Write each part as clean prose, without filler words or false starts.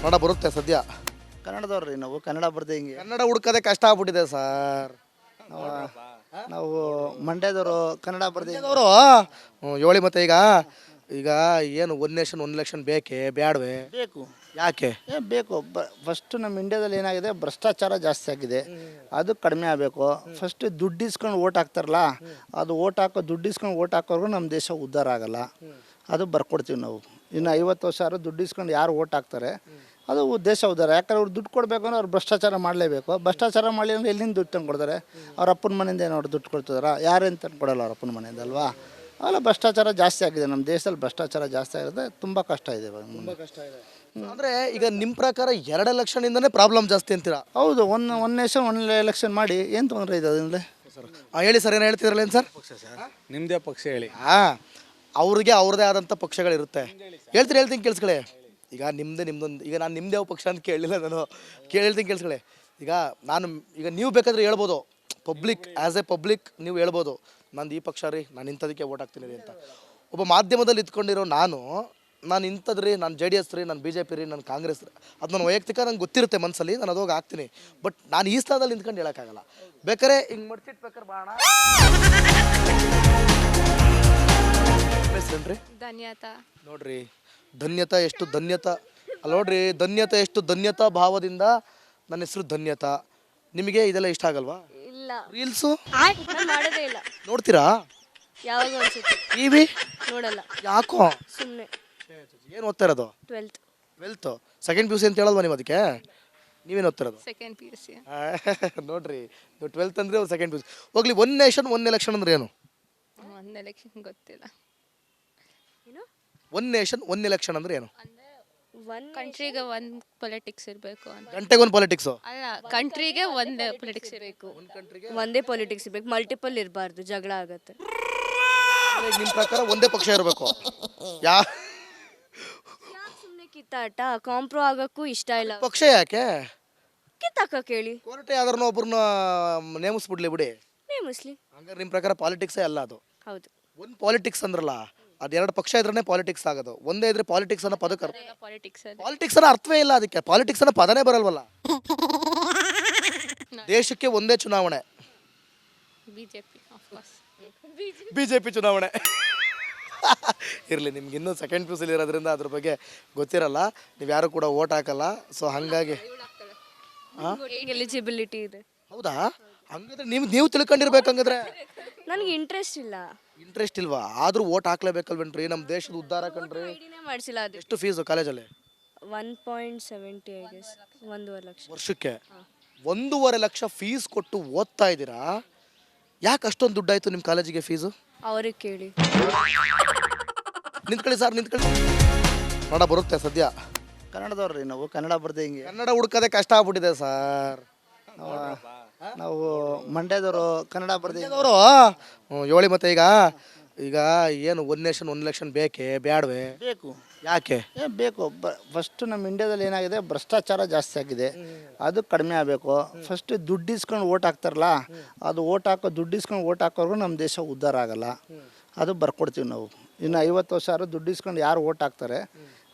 ಕನ್ನಡ ಬರುತ್ತೆ ಸದ್ಯ. ಕನ್ನಡದವ್ರಿ ನಾವು ಕನ್ನಡ ಬರ್ದೆ ಹಿಂಗೆ ಕನ್ನಡ ಹುಡ್ಕೋದೇ ಕಷ್ಟ ಆಗ್ಬಿಟ್ಟಿದೆ ಸರ್. ನಾವು ಮಂಡ್ಯದವರು ಕನ್ನಡ ಬರ್ದೆ ಅವರು ಹೇಳಿ ಮತ್ತೆ ಈಗ ಈಗ ಏನು 1 ನೇಷನ್ 1 ಎಲೆಕ್ಷನ್ ಬೇಕೇ ಬ್ಯಾಡವೇ? ಬೇಕು. ಯಾಕೆ ಬೇಕು. ಫಸ್ಟ್ ನಮ್ಮ ಇಂಡಿಯಾದಲ್ಲಿ ಏನಾಗಿದೆ, ಭ್ರಷ್ಟಾಚಾರ ಜಾಸ್ತಿ ಆಗಿದೆ, ಅದು ಕಡಿಮೆ ಆಗಬೇಕು. ಫಸ್ಟ್ ದುಡ್ಡು ಇಸ್ಕೊಂಡು ಓಟ್ ಹಾಕ್ತಾರಲ್ಲ, ಅದು ದುಡ್ಡು ಇಸ್ಕೊಂಡು ಓಟ್ ಹಾಕೋರ್ಗು ನಮ್ಮ ದೇಶ ಉದ್ಧಾರ ಆಗಲ್ಲ. ಅದು ಬರ್ಕೊಡ್ತೀವಿ ನಾವು. ಇನ್ನು 50 ವರ್ಷ ದುಡ್ಡು ಇಸ್ಕೊಂಡು ಯಾರು ಓಟ್ ಹಾಕ್ತಾರೆ ಅದು ದೇಶ ಉದ್ಧಾರ. ಯಾಕಂದ್ರೆ ಅವ್ರು ದುಡ್ಡು ಕೊಡಬೇಕು ಅಂದ್ರೆ ಅವ್ರು ಭ್ರಷ್ಟಾಚಾರ ಮಾಡಲೇಬೇಕು. ಭ್ರಷ್ಟಾಚಾರ ಮಾಡಲಿ ಅಂದರೆ ಎಲ್ಲಿಂದ ದುಡ್ಡು ತಂದು ಕೊಡ್ತಾರೆ? ಅವ್ರ ಅಪ್ಪನ ಮನೆಯಿಂದ ಏನೋ ಅವ್ರು ದುಡ್ಡು ಕೊಡ್ತಿದಾರ? ಯಾರೇನು ತಂದು ಕೊಡಲ್ಲ ಅವ್ರ ಅಪ್ಪನ ಮನೆಯಿಂದ ಅಲ್ವಾ? ಅವೆಲ್ಲ ಭ್ರಷ್ಟಾಚಾರ ಜಾಸ್ತಿ ಆಗಿದೆ ನಮ್ಮ ದೇಶದಲ್ಲಿ. ಭ್ರಷ್ಟಾಚಾರ ಜಾಸ್ತಿ ಆಗಿದೆ, ತುಂಬ ಕಷ್ಟ ಇದೆ ಇವಾಗ. ತುಂಬ ಕಷ್ಟ ಇದೆ ಅಂದರೆ ಈಗ ನಿಮ್ಮ ಪ್ರಕಾರ 2 ಎಲೆಕ್ಷನಿಂದನೇ ಪ್ರಾಬ್ಲಮ್ ಜಾಸ್ತಿ ಅಂತೀರಾ? ಹೌದು. ಒನ್ ನೇಷನ್ 1 ಎಲೆಕ್ಷನ್ ಮಾಡಿ ಏನು ತೊಂದರೆ ಇದೆ ಅದರಿಂದ? ಸರ್ ಹೇಳಿ ಸರ್, ಏನು ಹೇಳ್ತಿದ್ರಲ್ಲ ಏನು ಸರ್? ನಿಮ್ಮದೇ ಪಕ್ಷ ಹೇಳಿ. ಅವ್ರಿಗೆ ಅವ್ರದ್ದೇ ಆದಂಥ ಪಕ್ಷಗಳಿರುತ್ತೆ. ಹೇಳ್ತೀನಿ ಕೇಳಿಸ್ಕೊಳ್ಳಿ. ಈಗ ನಿಮ್ಮದೊಂದು ಈಗ ನಾನು ನಿಮ್ಮದೇ ಪಕ್ಷ ಅಂತ ಕೇಳಲಿಲ್ಲ ನಾನು. ಹೇಳ್ತೀನಿ ಕೇಳಿಸ್ಕೊಳ್ಳಿ. ಈಗ ನೀವು ಬೇಕಾದರೆ ಹೇಳ್ಬೋದು, ಆ್ಯಸ್ ಎ ಪಬ್ಲಿಕ್ ನೀವು ಹೇಳ್ಬೋದು, ನಂದು ಈ ಪಕ್ಷ ರೀ, ನಾನು ಇಂಥದಕ್ಕೆ ಓಟ್ ಹಾಕ್ತೀನಿ ರೀ ಅಂತ. ಒಬ್ಬ ಮಾಧ್ಯಮದಲ್ಲಿ ಇದ್ಕೊಂಡಿರೋ ನಾನು ಇಂಥದ್ದು ರೀ, ನಾನು JDS ರೀ, ನಾನು BJP ರೀ, ನಾನು ಕಾಂಗ್ರೆಸ್ ರೀ, ಅದು ನನ್ನ ವೈಯಕ್ತಿಕ ನಂಗೆ ಗೊತ್ತಿರುತ್ತೆ ಮನಸ್ಸಲ್ಲಿ, ನಾನು ಅದೋಗಿ ಹಾಕ್ತೀನಿ. ಬಟ್ ನಾನು ಈ ಸ್ಥಳದಲ್ಲಿ ನಿಂತ್ಕೊಂಡು ಹೇಳೋಕ್ಕಾಗಲ್ಲ. ಬೇಕಾರೆ ಹಿಂಗೆ ಮಡ್ಚಿಟ್ಟು ಬೇಕಾರೆ ಬಾಣ ಹೆಸರೇನ್ರಿ? ಧನ್ಯತಾ. ನೋಡ್ರಿ ಧನ್ಯತಾ ಎಷ್ಟು ಧನ್ಯತಾ ಅಲ್ಲ ನೋಡ್ರಿ, ಧನ್ಯತಾ ಎಷ್ಟು ಧನ್ಯತಾ ಭಾವದಿಂದ ನನ್ನ ಹೆಸರು ಧನ್ಯತಾ. ನಿಮಗೆ ಇದೆಲ್ಲ ಇಷ್ಟ ಆಗಲ್ವಾ? ಇಲ್ಲ, ರೀಲ್ಸು ಮಾಡೋದೇ ಇಲ್ಲ. ನೋಡ್ತೀರಾ? ಯಾವಾಗ ಅನ್ಸುತ್ತೆ ಟಿವಿ ನೋಡಲ್ಲ. ಯಾಕೋ? ಸುಮ್ಮನೆ. ಏನು ಓದ್ತಾ ಇರೋದು? 12th ಸೆಕೆಂಡ್ PUC ಅಂತ ಹೇಳಲ್ವಾ ನೀವು? ಅದಕ್ಕೆ ನೀವೇನು ಓದ್ತಾ ಇರೋದು? Second PUC. ನೋಡ್ರಿ, ನೀವು 12th ಅಂದರೆ ಅವ್ರು ಸೆಕೆಂಡ್ PUC. ಹೋಗ್ಲಿ, 1 ನೇಷನ್ 1 ಎಲೆಕ್ಷನ್ ಅಂದ್ರೆ ಏನು? ಒಂದು ಎಲೆಕ್ಷನ್ ಗೊತ್ತಿಲ್ಲ. 1 ನೇಷನ್ 1 ಎಲೆಕ್ಷನ್ ಅಂದ್ರೆ ಏನು? ಕಂಟ್ರಿಗೆ ಒಂದು ಪೊಲಿಟಿಕ್ಸ್ ಇರಬೇಕು ಅಂತ. ಗಂಟೆಗೊಂದು ಪಾಲಿಟಿಕ್ಸು ಅಲ್ಲ, ಕಂಟ್ರಿಗೆ ಒಂದೇ ಪೊಲಿಟಿಕ್ಸ್ ಇರಬೇಕು. ಒಂದೇ ಪಾಲಿಟಿಕ್ಸ್ ಇರಬೇಕು, ಮಲ್ಟಿಪಲ್ ಇರಬಾರ್ದು, ಜಗಳ ಆಗುತ್ತೆ. ನಿಮ್ಮ ಪ್ರಕಾರ ಒಂದೇ ಪಕ್ಷ ಇರಬೇಕು? ಸುಮ್ಮನೆ ಕಿತ್ತಾಟ, ಕಾಂಪ್ರೋ ಆಗಕ್ಕೂ ಇಷ್ಟ ಇಲ್ಲ. ಪಕ್ಷ ಯಾಕೆ ಕಿತ್ತಾಕ ಕೇಳಿ, ಕೋರ್ಟ್ ಯಾವ್ದಾರನ್ನ ಒಬ್ಬರನ್ನ ನೇಮಿಸ್ಬಿಡ್ಲಿ ಬಿಡಿ. ಮುಸ್ಲಿಂ. ಹಂಗಾರೆ ನಿಮ್ಮ ಪ್ರಕಾರ ಪಾಲಿಟಿಕ್ಸೇ ಅಲ್ಲ ಅದು? ಹೌದು. ಒಂದು ಪಾಲಿಟಿಕ್ಸ್ ಅಂದ್ರಲ್ಲ, ಅದು 2 ಪಕ್ಷ ಇದ್ರೇ ಪಾಲಿಟಿಕ್ಸ್ ಆಗೋದು. ಒಂದೇ ಇದ್ರೆ ಪಾಲಿಟಿಕ್ಸ್ ಅನ್ನೋ ಪದಕ್ಕೆ ಪಾಲಿಟಿಕ್ಸ್ ಅನ್ನೋ ಅರ್ಥವೇ ಇಲ್ಲ. ಅದಕ್ಕೆ ಪಾಲಿಟಿಕ್ಸ್ ಅನ್ನೋ ಪದನೇ ಬರಲ್ವಲ್ಲ. ದೇಶಕ್ಕೆ ಒಂದೇ ಚುನಾವಣೆ, BJP ಚುನಾವಣೆ. ಇರಲಿ, ನಿಮ್ಗೆ ಇನ್ನೂ ಸೆಕೆಂಡ್ PUC ಇರೋದ್ರಿಂದ ಅದ್ರ ಬಗ್ಗೆ ಗೊತ್ತಿರಲ್ಲ, ನೀವು ಯಾರು ಕೂಡ ಓಟ್ ಹಾಕಲ್ಲ. ಸೊ ಹಾಗಾಗಿ ಎಲಿಜಿಬಿಲಿಟಿ ಇದೆ. ಹೌದಾ? ಹಂಗಾದ್ರೆ ನೀವು ತಿಳ್ಕೊಂಡಿರ್ಬೇಕು. ಹಂಗಾದ್ರೆ ನನಗೆ ಇಂಟ್ರೆಸ್ಟ್ ಇಲ್ಲ. ಇಂಟ್ರೆಸ್ಟ್ ಇಲ್ವಾ? ಆದ್ರೂ ಓಟ್ ಹಾಕ್ಲೇಬೇಕಲ್ವೇನ್ರಿ? ನಮ್ಮ ದೇಶದ ಉದ್ಧಾರ ಕಂಡ್ರಿ. ಮಾಡಿಸಿಲ್ಲ. ಅದು ಎಷ್ಟು ಫೀಸು ಕಾಲೇಜಲ್ಲಿ? 1.70 ಐ ಗೆಸ್. 1.5 ಲಕ್ಷ ವರ್ಷಕ್ಕೆ. 1.5 ಲಕ್ಷ ಫೀಸ್ ಕೊಟ್ಟು ಓದ್ತಾ ಇದ್ದೀರಾ? ಯಾಕೆ ಅಷ್ಟೊಂದು ದುಡ್ಡಾಯ್ತು ನಿಮ್ಮ ಕಾಲೇಜಿಗೆ ಫೀಸು? ಅವ್ರಿಗೆ ಕೇಳಿ. ನಿಂತ್ಕೊಳ್ಳಿ ಸರ್, ನಿಂತ್ಕೊಳ್ಳಿ. ಕನ್ನಡ ಬರುತ್ತೆ ಸದ್ಯ. ಕನ್ನಡದವ್ರಿ ನಾವು ಕನ್ನಡ ಬರ್ದೆ ಹಿಂಗೆ ಕನ್ನಡ ಹುಡ್ಕೋದೇ ಕಷ್ಟ ಆಗ್ಬಿಟ್ಟಿದೆ ಸರ್. ನಾವು ಮಂಡ್ಯದವರು ಕನ್ನಡ ಬರ್ದೆ ಅವರು ಹೇಳಿ ಮತ್ತೆ ಈಗ ಏನು 1 ನೇಷನ್ 1 ಎಲೆಕ್ಷನ್ ಬೇಕೇ ಬ್ಯಾಡವೇ? ಬೇಕು. ಯಾಕೆ ಬೇಕು. ಫಸ್ಟ್ ನಮ್ಮ ಇಂಡಿಯಾದಲ್ಲಿ ಏನಾಗಿದೆ, ಭ್ರಷ್ಟಾಚಾರ ಜಾಸ್ತಿ ಆಗಿದೆ, ಅದು ಕಡಿಮೆ ಆಗಬೇಕು. ಫಸ್ಟ್ ದುಡ್ಡು ಇಸ್ಕೊಂಡು ಓಟ್ ಹಾಕ್ತಾರಲ್ಲ, ಅದು ದುಡ್ಡು ಇಸ್ಕೊಂಡು ಓಟ್ ಹಾಕೋರ್ಗು ನಮ್ಮ ದೇಶ ಉದ್ಧಾರ ಆಗಲ್ಲ. ಅದು ಬರ್ಕೊಡ್ತೀವಿ ನಾವು. ಇನ್ನು 50 ವರ್ಷ ದುಡ್ಡು ಇಸ್ಕೊಂಡು ಯಾರು ಓಟ್ ಹಾಕ್ತಾರೆ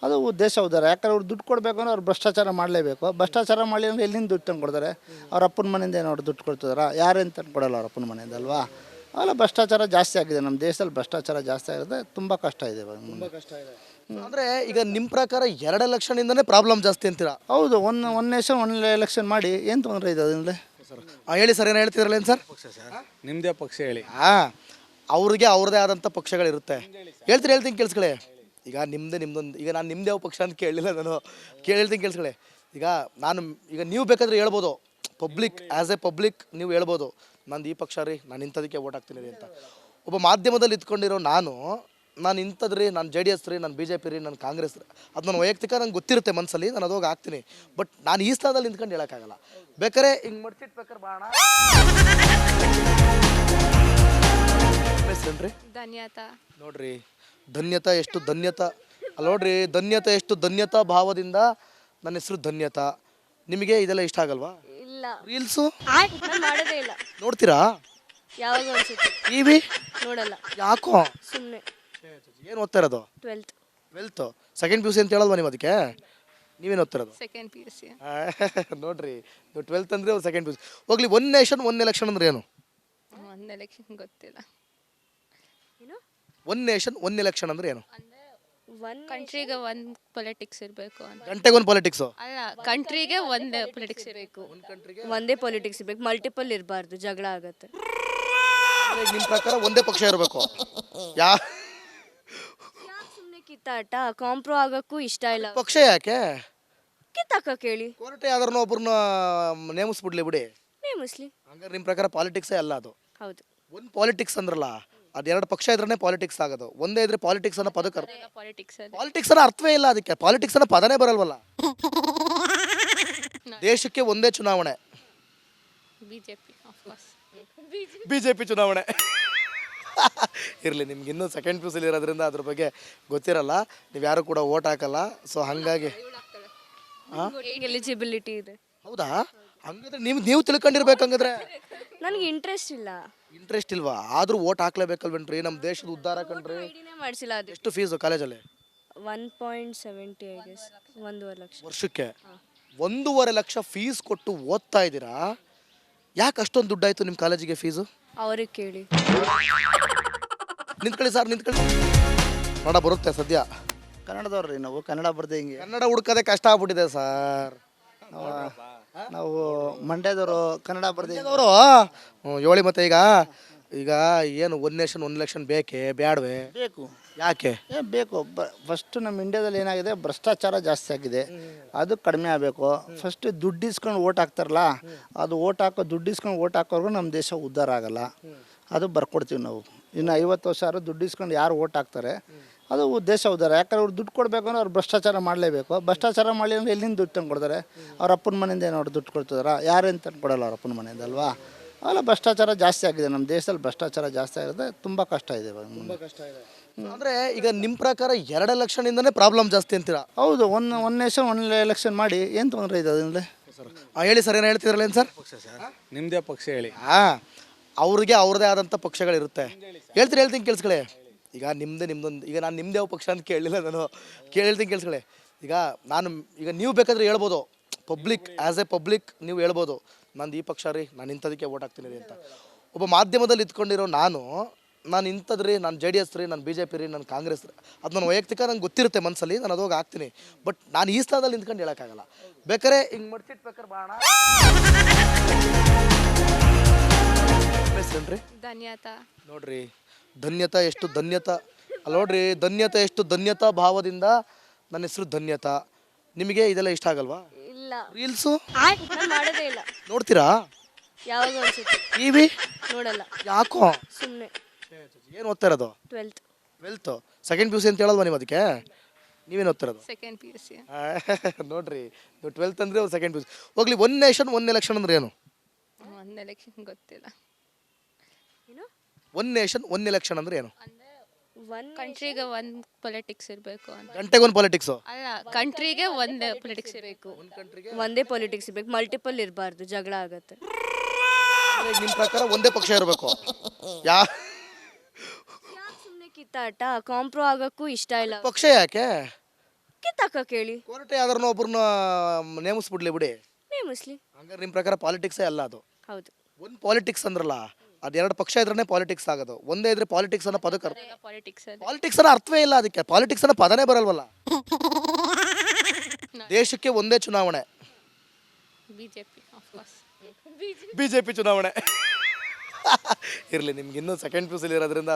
ಅದು ದೇಶ ಉದ್ಧಾರ. ಯಾಕಂದ್ರೆ ಅವ್ರು ದುಡ್ಡು ಕೊಡಬೇಕು ಅಂದ್ರೆ ಅವ್ರು ಭ್ರಷ್ಟಾಚಾರ ಮಾಡಲೇಬೇಕು. ಭ್ರಷ್ಟಾಚಾರ ಮಾಡಲಿ ಅಂದರೆ ಎಲ್ಲಿಂದ ದುಡ್ಡು ತಂದು ಕೊಡ್ತಾರೆ? ಅವ್ರ ಅಪ್ಪನ ಮನೆಯಿಂದ ಏನೋ ಅವ್ರು ದುಡ್ಡು ಕೊಡ್ತಿದಾರ? ಯಾರೇನು ತಂದು ಕೊಡಲ್ಲ ಅವ್ರ ಅಪ್ಪನ ಮನೆಯಿಂದ ಅಲ್ವಾ? ಅವೆಲ್ಲ ಭ್ರಷ್ಟಾಚಾರ ಜಾಸ್ತಿ ಆಗಿದೆ ನಮ್ಮ ದೇಶದಲ್ಲಿ. ಭ್ರಷ್ಟಾಚಾರ ಜಾಸ್ತಿ ಆಗಿದೆ, ತುಂಬ ಕಷ್ಟ ಇದೆ ಇವಾಗ. ತುಂಬ ಕಷ್ಟ ಇದೆ ಅಂದರೆ ಈಗ ನಿಮ್ಮ ಪ್ರಕಾರ 2 ಎಲೆಕ್ಷನಿಂದನೇ ಪ್ರಾಬ್ಲಮ್ ಜಾಸ್ತಿ ಅಂತೀರಾ? ಹೌದು. ಒನ್ ನೇಷನ್ 1 ಎಲೆಕ್ಷನ್ ಮಾಡಿ ಏನು ತೊಂದರೆ ಇದೆ ಅದರಿಂದ? ಹೇಳಿ ಸರ್, ಏನು ಹೇಳ್ತಿದ್ರಲ್ಲ ಏನು ಸರ್? ನಿಮ್ಮದೇ ಪಕ್ಷ ಹೇಳಿ. ಅವ್ರಿಗೆ ಅವ್ರದ್ದೇ ಆದಂಥ ಪಕ್ಷಗಳಿರುತ್ತೆ. ಹೇಳ್ತೀನಿ ಕೇಳಿಸ್ಕೊಳ್ಳಿ. ಈಗ ಈಗ ನಾನು ನಿಮ್ಮದೇ ಪಕ್ಷ ಅಂತ ಕೇಳಲಿಲ್ಲ ನಾನು. ಹೇಳ್ತೀನಿ ಕೇಳಿಸ್ಕೊಳ್ಳಿ. ಈಗ ನೀವು ಬೇಕಾದರೆ ಹೇಳ್ಬೋದು, ಆ್ಯಸ್ ಎ ಪಬ್ಲಿಕ್ ನೀವು ಹೇಳ್ಬೋದು, ನಂದು ಈ ಪಕ್ಷ ರೀ, ನಾನು ಇಂಥದಕ್ಕೆ ಓಟ್ ಹಾಕ್ತೀನಿ ರೀ ಅಂತ. ಒಬ್ಬ ಮಾಧ್ಯಮದಲ್ಲಿ ಇದ್ಕೊಂಡಿರೋ ನಾನು ಇಂಥದ್ದು ರೀ, ನಾನು JDS ರೀ, ನಾನು BJP ರೀ, ನಾನು ಕಾಂಗ್ರೆಸ್ ರೀ, ಅದು ನನ್ನ ವೈಯಕ್ತಿಕ ನಂಗೆ ಗೊತ್ತಿರುತ್ತೆ ಮನಸ್ಸಲ್ಲಿ, ನಾನು ಅದೋಗಿ ಹಾಕ್ತೀನಿ. ಬಟ್ ನಾನು ಈ ಸ್ಥಳದಲ್ಲಿ ನಿಂತ್ಕೊಂಡು ಹೇಳೋಕ್ಕಾಗಲ್ಲ. ಬೇಕಾರೆ ಹಿಂಗೆ ಮಡ್ಚಿಟ್ಟು ಬೇಕಾರೆ ಬಾಣ ಹೆಸರೇನ್ರಿ? ಧನ್ಯತಾ. ನೋಡ್ರಿ ಧನ್ಯತಾ ಎಷ್ಟು ಧನ್ಯತಾ ಅಲ್ಲ ನೋಡ್ರಿ, ಧನ್ಯತಾ ಎಷ್ಟು ಧನ್ಯತಾ ಭಾವದಿಂದ ನನ್ನ ಹೆಸರು ಧನ್ಯತಾ. ನಿಮಗೆ ಇದೆಲ್ಲ ಇಷ್ಟ ಆಗಲ್ವಾ? ಇಲ್ಲ, ರೀಲ್ಸು ಮಾಡೋದೇ ಇಲ್ಲ. ನೋಡ್ತೀರಾ? ಯಾವಾಗ ಅನ್ಸುತ್ತೆ ಟಿವಿ ನೋಡಲ್ಲ. ಯಾಕೋ? ಸುಮ್ಮನೆ. ಏನು ಓದ್ತಾ ಇರೋದು? 12th ಸೆಕೆಂಡ್ PUC ಅಂತ ಹೇಳಲ್ವಾ ನೀವು? ಅದಕ್ಕೆ ನೀವೇನು ಓದ್ತಿರೋದು ಸೆಕೆಂಡ್ ಪಿ ಯು ಸಿ. ನೋಡ್ರಿ ನೀವು 12th ಅಂದರೆ ಸೆಕೆಂಡ್ ಪಿ ಹೋಗ್ಲಿ. ಒನ್ ನೇಷನ್ ಒನ್ ಎಲೆಕ್ಷನ್ ಅಂದ್ರೆ ಏನು? ಒಂದು ಎಲೆಕ್ಷನ್ ಗೊತ್ತಿಲ್ಲ. ಒನ್ ನೇಷನ್ ಒನ್ ಎಲೆಕ್ಷನ್ ಅಂದ್ರೆ ಏನು? ಕಂಟ್ರಿಗೆ ಒಂದು ಪೊಲಿಟಿಕ್ಸ್ ಇರಬೇಕು ಅಂತ. ಗಂಟೆಗೆ ಒಂದು ಪಾಲಿಟಿಕ್ಸು. ಅಲ್ಲ, ಕಂಟ್ರಿಗೆ ಒಂದೇ ಪೊಲಿಟಿಕ್ಸ್ ಇರಬೇಕು. ಒಂದೇ ಪಾಲಿಟಿಕ್ಸ್ ಇರ್ಬೇಕು, ಮಲ್ಟಿಪಲ್ ಇರಬಾರ್ದು, ಜಗಳ ಆಗತ್ತೆ. ನಿಮ್ಮ ಪ್ರಕಾರ ಒಂದೇ ಪಕ್ಷ ಇರಬೇಕು. ಸುಮ್ಮನೆ ಕಿತ್ತಾಟ, ಕಾಂಪ್ರೋ ಆಗಕ್ಕೂ ಇಷ್ಟ ಇಲ್ಲ. ಪಕ್ಷ ಯಾಕೆ? ಕಿತ್ತಾಕ ಹೇಳಿ, ಕೋರ್ಟೆ ಯಾವ್ದಾರನ್ನ ಒಬ್ಬರನ್ನ ನೇಮಿಸ್ಬಿಡ್ಲಿ ಬಿಡಿ. ನೇಮಿಸ್ಲಿ. ಹಂಗಾರೆ ನಿಮ್ಮ ಪ್ರಕಾರ ಪಾಲಿಟಿಕ್ಸೇ ಅಲ್ಲ ಅದು. ಹೌದು. ಒಂದು ಪಾಲಿಟಿಕ್ಸ್ ಅಂದ್ರಲ್ಲ, ಅದು ಎರಡು ಪಕ್ಷ ಇದ್ರೇ ಪಾಲಿಟಿಕ್ಸ್ ಆಗೋದು. ಒಂದೇ ಇದ್ರೆ ಪಾಲಿಟಿಕ್ಸ್ ಅನ್ನೋ ಪದಕ್ಕೆ ಪಾಲಿಟಿಕ್ಸ್ ಅಲ್ಲಿ ಪಾಲಿಟಿಕ್ಸ್ ಅನ್ನೋ ಅರ್ಥವೇ ಇಲ್ಲ ಅದಕ್ಕೆ. ಪಾಲಿಟಿಕ್ಸ್ ಅನ್ನೋ ಪದನೇ ಬರಲ್ವಲ್ಲ. ದೇಶಕ್ಕೆ ಒಂದೇ ಚುನಾವಣೆ, ಬಿಜೆಪಿ ಆಫ್ಕೋರ್ಸ್. ಬಿಜೆಪಿ ಚುನಾವಣೆ. ಇರಲಿ, ನಿಮ್ಗೆ ಇನ್ನೂ ಸೆಕೆಂಡ್ ಪಿ ಯು ಸಿಲಿ ಇರೋದ್ರಿಂದ ಅದ್ರ ಬಗ್ಗೆ ಗೊತ್ತಿರಲ್ಲ. ನೀವು ಯಾರು ಕೂಡ ಓಟ್ ಹಾಕಲ್ಲ. ಸೊ ಹಾಗಾಗಿ ಎಲಿಜಿಬಿಲಿಟಿ ಇದೆ. ಹೌದಾ? ಹಂಗಾದ್ರೆ ನೀವು ತಿಳ್ಕೊಂಡಿರ್ಬೇಕಂಗಾದ್ರೆ. ನನಗೆ ಇಂಟ್ರೆಸ್ಟ್ ಇಲ್ಲ. ಇಂಟ್ರೆಸ್ಟ್ ಇಲ್ವಾ? ಆದ್ರೂ ಓಟ್ ಹಾಕ್ಲೇಬೇಕಲ್ವೇನ್ರಿ? ನಮ್ಮ ದೇಶದ ಉದ್ಧಾರ ಕಂಡ್ರಿ. ಐಡಿನೇ ಮಾಡಿಸಿಲ್ಲ. ಅದು ಎಷ್ಟು ಫೀಸು ಕಾಲೇಜಲ್ಲಿ? 1.70 ಐ ಗೆಸ್, 1.5 ಲಕ್ಷ ವರ್ಷಕ್ಕೆ 1.5 ಲಕ್ಷ ಫೀಸ್ ಕೊಟ್ಟು ಓದ್ತಾ ಇದ್ದೀರಾ. ಯಾಕೆ ಅಷ್ಟೊಂದು ದುಡ್ಡಾಯ್ತು ನಿಮ್ಮ ಕಾಲೇಜಿಗೆ ಫೀಸು? ಅವ್ರಿಗೆ ಕೇಳಿ. ನಿಂತ್ಕೊಳ್ಳಿ ಸರ್, ನಿಂತ್ಕೊಳ್ಳಿ. ನೋಡ ಬರುತ್ತೆ ಸದ್ಯ. ಕನ್ನಡದವ್ರಿ ನಾವು, ಕನ್ನಡ ಬರ್ದೆ ಹಿಂಗೆ. ಕನ್ನಡ ಹುಡ್ಕೋದೇ ಕಷ್ಟ ಆಗ್ಬಿಟ್ಟಿದೆ ಸರ್. ನಾವು ಮಂಡ್ಯದವರು, ಕನ್ನಡ ಬರ್ದೆ ಅವರು ಹೇಳಿ. ಮತ್ತೆ ಈಗ ಏನು ಒನ್ ನೇಷನ್ ಒನ್ ಎಲೆಕ್ಷನ್ ಬೇಕೇ ಬ್ಯಾಡವೇ? ಬೇಕು. ಯಾಕೆ ಬೇಕು? ಫಸ್ಟ್ ನಮ್ಮ ಇಂಡಿಯಾದಲ್ಲಿ ಏನಾಗಿದೆ, ಭ್ರಷ್ಟಾಚಾರ ಜಾಸ್ತಿ ಆಗಿದೆ. ಅದು ಕಡಿಮೆ ಆಗಬೇಕು. ಫಸ್ಟ್ ದುಡ್ಡು ಇಸ್ಕೊಂಡು ಓಟ್ ಹಾಕ್ತಾರಲ್ಲ, ಅದು ದುಡ್ಡು ಇಸ್ಕೊಂಡು ಓಟ್ ಹಾಕೋರ್ಗು ನಮ್ಮ ದೇಶ ಉದ್ಧಾರ ಆಗಲ್ಲ. ಅದು ಬರ್ಕೊಡ್ತೀವಿ ನಾವು. ಇನ್ನು 50 ವರ್ಷ ದುಡ್ಡು ಇಸ್ಕೊಂಡು ಯಾರು ಓಟ್ ಹಾಕ್ತಾರೆ, ಅದು ದೇಶ ಉದ್ಧಾರ. ಯಾಕಂದ್ರೆ ಅವ್ರು ದುಡ್ಡು ಕೊಡಬೇಕು ಅಂದ್ರೆ ಅವ್ರು ಭ್ರಷ್ಟಾಚಾರ ಮಾಡಲೇಬೇಕು. ಭ್ರಷ್ಟಾಚಾರ ಮಾಡಲಿ ಅಂದರೆ ಎಲ್ಲಿಂದ ದುಡ್ಡು ತಂದು ಕೊಡ್ತಾರೆ? ಅವ್ರ ಅಪ್ಪನ ಮನೆಯಿಂದ ಏನೋ ದುಡ್ಡು ಕೊಡ್ತಿದಾರ? ಯಾರೇನು ತಂದು ಕೊಡಲ್ಲ ಅವ್ರ ಅಪ್ಪನ ಮನೆಯಿಂದ ಅಲ್ವಾ? ಅವೆಲ್ಲ ಭ್ರಷ್ಟಾಚಾರ ಜಾಸ್ತಿ ಆಗಿದೆ. ನಮ್ಮ ದೇಶದಲ್ಲಿ ಭ್ರಷ್ಟಾಚಾರ ಜಾಸ್ತಿ ಆಗಿದೆ. ತುಂಬ ಕಷ್ಟ ಇದೆ ಇವಾಗ. ತುಂಬ ಕಷ್ಟ ಇದೆ ಅಂದರೆ ಈಗ ನಿಮ್ಮ ಪ್ರಕಾರ 2 ಎಲೆಕ್ಷನಿಂದನೇ ಪ್ರಾಬ್ಲಮ್ ಜಾಸ್ತಿ ಅಂತೀರಾ? ಹೌದು. ಒನ್ ನೇಷನ್ ಒನ್ ಎಲೆಕ್ಷನ್ ಮಾಡಿ ಏನು ತೊಂದರೆ ಇದೆ ಅದರಿಂದ? ಹೇಳಿ ಸರ್, ಏನು ಹೇಳ್ತಿದ್ರಲ್ಲ ಏನು ಸರ್? ನಿಮ್ಮದೇ ಪಕ್ಷ ಹೇಳಿ. ಅವ್ರಿಗೆ ಅವ್ರದ್ದೇ ಆದಂಥ ಪಕ್ಷಗಳಿರುತ್ತೆ. ಹೇಳ್ತೀನಿ ಕೇಳಿಸ್ಕೊಳ್ಳಿ. ಈಗ ನಿಮ್ಮದೊಂದು, ಈಗ ನಾನು ನಿಮ್ದು ಯಾವ ಪಕ್ಷ ಅಂತ ಕೇಳಲಿಲ್ಲ ನಾನು. ಹೇಳ್ತೀನಿ ಕೇಳಿಸ್ಕೊಳ್ಳಿ. ಈಗ ನೀವು ಬೇಕಾದ್ರೆ ಹೇಳ್ಬೋದು, ಪಬ್ಲಿಕ್ ಆ್ಯಸ್ ಎ ಪಬ್ಲಿಕ್ ನೀವು ಹೇಳ್ಬೋದು, ನಂದು ಈ ಪಕ್ಷ ರೀ, ನಾನು ಇಂಥದಕ್ಕೆ ಓಟ್ ಹಾಕ್ತೀನಿ ರೀ ಅಂತ. ಒಬ್ಬ ಮಾಧ್ಯಮದಲ್ಲಿ ಇದ್ಕೊಂಡಿರೋ ನಾನು ಇಂಥದ್ದು ರೀ, ನಾನು JDS ರೀ, ನಾನು BJP ರೀ, ನಾನು ಕಾಂಗ್ರೆಸ್ ರೀ, ಅದು ನನ್ನ ವೈಯಕ್ತಿಕ ನಂಗೆ ಗೊತ್ತಿರುತ್ತೆ ಮನಸ್ಸಲ್ಲಿ, ನಾನು ಅದೋಗಿ ಹಾಕ್ತೀನಿ. ಬಟ್ ನಾನು ಈ ಸ್ಥಳದಲ್ಲಿ ನಿಂತ್ಕೊಂಡು ಹೇಳೋಕ್ಕಾಗಲ್ಲ. ಬೇಕಾರೆ ಹಿಂಗೆ ಮಡ್ಚಿಟ್ಬೇಕಾರೆ ಬಾಣ ಹೆಸರೇನ್ರಿ? ಧನ್ಯತಾ. ನೋಡ್ರಿ, ಧನ್ಯತಾ ಎಷ್ಟು ಧನ್ಯತಾ ಅಲ್ಲ ನೋಡ್ರಿ, ಧನ್ಯತಾ ಎಷ್ಟು ಧನ್ಯತಾ ಭಾವದಿಂದ ನನ್ನ ಹೆಸರು ಧನ್ಯತಾ. ನಿಮಗೆ ಇದೆಲ್ಲ ಇಷ್ಟ ಆಗಲ್ವಾ? ಇಲ್ಲ, ರೀಲ್ಸು ನಾನು ಮಾಡೋದೇ ಇಲ್ಲ. ನೋಡ್ತೀರಾ? ಯಾವಾಗ ಅನ್ಸುತ್ತೆ. TV ನೋಡಲ್ಲ. ಯಾಕೋ? ಸುಮ್ಮನೆ. ಏನು ಓದ್ತಾ ಇರೋದು? 12th second P U C ಅಂತ ಹೇಳಲ್ವಾ ನೀವು? ಅದಕ್ಕೆ ನೀವೇನು ಓದ್ತಿರೋದು? Second P U C. ನೋಡ್ರಿ, ನೀವು 12th ಅಂದರೆ ಸೆಕೆಂಡ್ ಪಿ ಯು ಸಿ. ಹೋಗ್ಲಿ. ಒನ್ ನೇಷನ್ ಒನ್ ಎಲೆಕ್ಷನ್ ಅಂದ್ರೆ ಏನು? ಒಂದು ಎಲೆಕ್ಷನ್ ಗೊತ್ತಿಲ್ಲ. ಒನ್ ನೇಷನ್ ಒನ್ ಎಲೆಕ್ಷನ್ ಅಂದ್ರೆ ಏನು? ಕಂಟ್ರಿಗೆ ಒಂದು ಪೊಲಿಟಿಕ್ಸ್ ಇರಬೇಕು ಅಂತ. ಗಂಟೆಗೆ ಒಂದು ಪಾಲಿಟಿಕ್ಸು. ಅಲ್ಲ, ಕಂಟ್ರಿಗೆ ಒಂದೇ ಪೊಲಿಟಿಕ್ಸ್ ಇರಬೇಕು. ಒಂದೇ ಪಾಲಿಟಿಕ್ಸ್ ಇರ್ಬೇಕು, ಮಲ್ಟಿಪಲ್ ಇರಬಾರ್ದು, ಜಗಳ ಆಗತ್ತೆ. ನಿಮ್ಮ ಪ್ರಕಾರ ಒಂದೇ ಪಕ್ಷ ಇರಬೇಕು. ಸುಮ್ಮನೆ ಕಿತ್ತಾಟ, ಕಾಂಪ್ರೋ ಆಗಕ್ಕೂ ಇಷ್ಟ ಇಲ್ಲ. ಪಕ್ಷ ಯಾಕೆ? ಕಿತ್ತಾಕ ಹೇಳಿ, ಕೋರ್ಟೆ ಯಾವ್ದಾರನ್ನ ಒಬ್ಬರನ್ನ ನೇಮಿಸ್ಬಿಡ್ಲಿ ಬಿಡಿ. ನೇಮಿಸ್ಲಿ. ಹಂಗಾರೆ ನಿಮ್ಮ ಪ್ರಕಾರ ಪಾಲಿಟಿಕ್ಸೇ ಅಲ್ಲ ಅದು. ಹೌದು. ಒಂದು ಪಾಲಿಟಿಕ್ಸ್ ಅಂದ್ರಲ್ಲ, ಅದು ಎರಡು ಪಕ್ಷ ಇದ್ರೇ ಪಾಲಿಟಿಕ್ಸ್ ಆಗೋದು. ಒಂದೇ ಇದ್ರೆ ಪಾಲಿಟಿಕ್ಸ್ ಅನ್ನೋ ಪದಕ್ಕೆ ಪಾಲಿಟಿಕ್ಸ್ ಅಲ್ಲಿ ಪಾಲಿಟಿಕ್ಸ್ ಅನ್ನೋ ಅರ್ಥವೇ ಇಲ್ಲ ಅದಕ್ಕೆ. ಪಾಲಿಟಿಕ್ಸ್ ಅನ್ನೋ ಪದನೇ ಬರಲ್ವಲ್ಲ. ದೇಶಕ್ಕೆ ಒಂದೇ ಚುನಾವಣೆ, ಬಿಜೆಪಿ ಆಫ್ಕೋರ್ಸ್. ಬಿಜೆಪಿ ಚುನಾವಣೆ. ಇರಲಿ, ನಿಮ್ಗೆ ಇನ್ನೂ ಸೆಕೆಂಡ್ ಪಿ ಯು ಸಿಲಿ ಇರೋದ್ರಿಂದ